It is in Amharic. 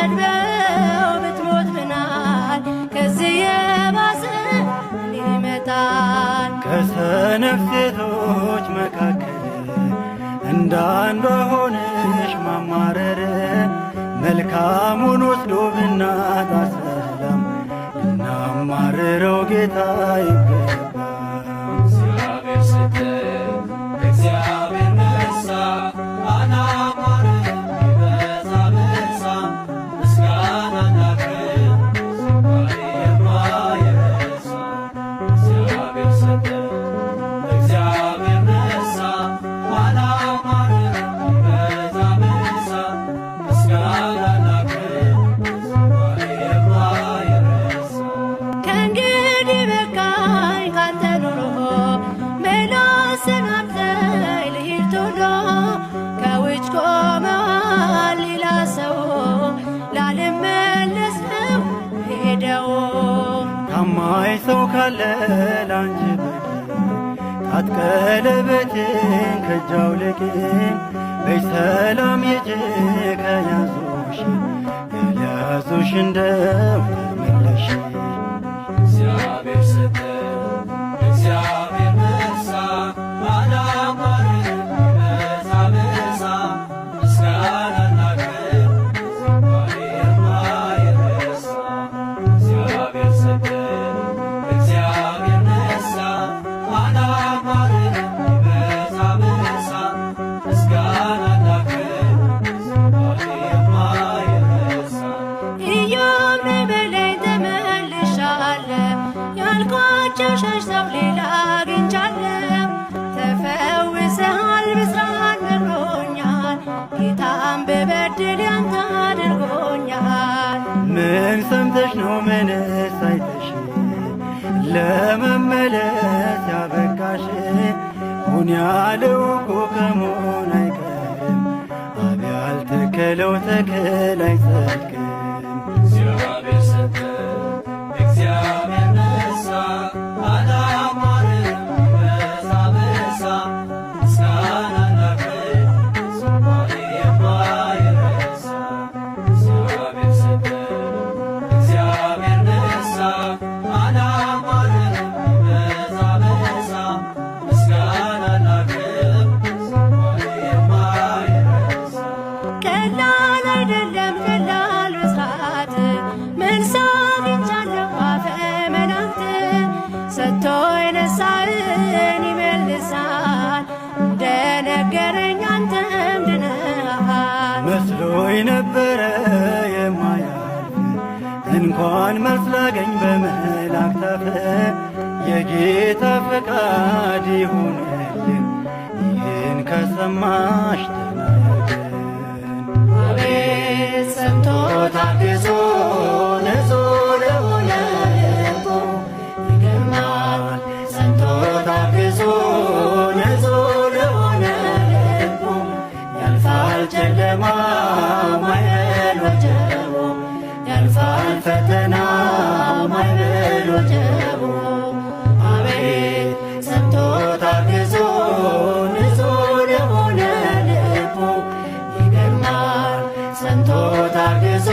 ብትሰድበው ብትሞት ምናል ከዚህ የባሰ ይመጣል። ከሰነፍ ሴቶች መካከል እንዳንዷ ሆነሽ ማማረር መልካሙን ወስዶ ብናጣ ሰላም እናማርረው ጌታ ይገባል። እግዚአብሔር ሰጠ እግዚአብሔር ነሳ አላማረም ቢበዛ በዛ ምስጋና እናቅርብ ዝማሬ የማይረሳ። እግዚአብሔር ሰጠ እግዚአብሔር ነሳ አላማረም ቢበዛ በዛ ምስጋና እናቅርብ ዝማሬ የማይረሳ። ከእንግዲህ በቃኝ ካንተ ኑሮ መላስን አብዛኝ ልሂድ ቶሎ ከውጭ ቆመዋል ሌላ ሰው ላልመለስ ነው ሄደው። ታማኝ ሰው ካለ ላንቺ ጣት ቀለበትን ከእጅ አውልቂ በሰላም ሂጂ ከያዙሽ እንደው ተመለሺ። እግዚአብሔር ሰጠ እግዚአብሔር ነሳ አላማረም ቢበዛ በዛ ምስጋና እናቅርብ ዝማሬ የማይረሳ። እግዚአብሔር ሰጠ እግዚአብሔር ነሳ አላማረም ቢበዛ በዛ ምስጋና እናቅርብ ዝማሬ የማይረሳ። ኢዮብ ነይ በለኝ ተመልሻለሁ ያልኳቸው ሸሽተው ሌላ አግኝቻለሁ። ተፈውሰሃል ብስራት ነግሮኛል ጌታም ብበድል ያንተ አድርጎኛል። ምን ሰምተሽ ነው ምንስ አይተሽ ለመመለስ ያበቃሽ? ሁን ያለው እኮ ከመሆን አይቀርም አብ ያልተከለው ተክል አይጸድቅም። እግዚአብሔር ሰጠ እግዚአብሔር ነሳ አላማረም ቢበዛ በዛ ምስጋና እናቅርብ ዝማሬ የማይረሳ። እግዚአብሔር ሰጠ እግዚአብሔር ነሳ አላማረም ቢበዛ በዛ ምስጋና እናቅርብ ዝማሬ የማይረሳ። ቀላል አይደለም ቀላል ብስራት መልስ አግኝቻለሁ አፈ መላእክት ሰጥቶ የነሳህን ይመልሳል እንደነገረኝ አንተም ድነሃል። መስሎኝ ነበረ የማያልፍ እንኳን መልስ ላገኝ በመላእክት አፍ የጌታ ፈቃድ ይሁንልን ይህን ከሰማሽ ተናገርን። አቤት ሰምቶ ታግዞ ንጹሕ ለሆነ ልቡ ይገርማል። ሰምቶ ታግዞ ንጹሕ ለሆነ ልቡ ያልፋል ጨለማ ማዕበል ወጀቡ ያልፋል ፈተና ማዕበል ወጀቡ። አቤት ሰምቶ ታግዞ ንጹሕ ለሆነ ልቡ ይገርማል ሰምቶ ታግዞ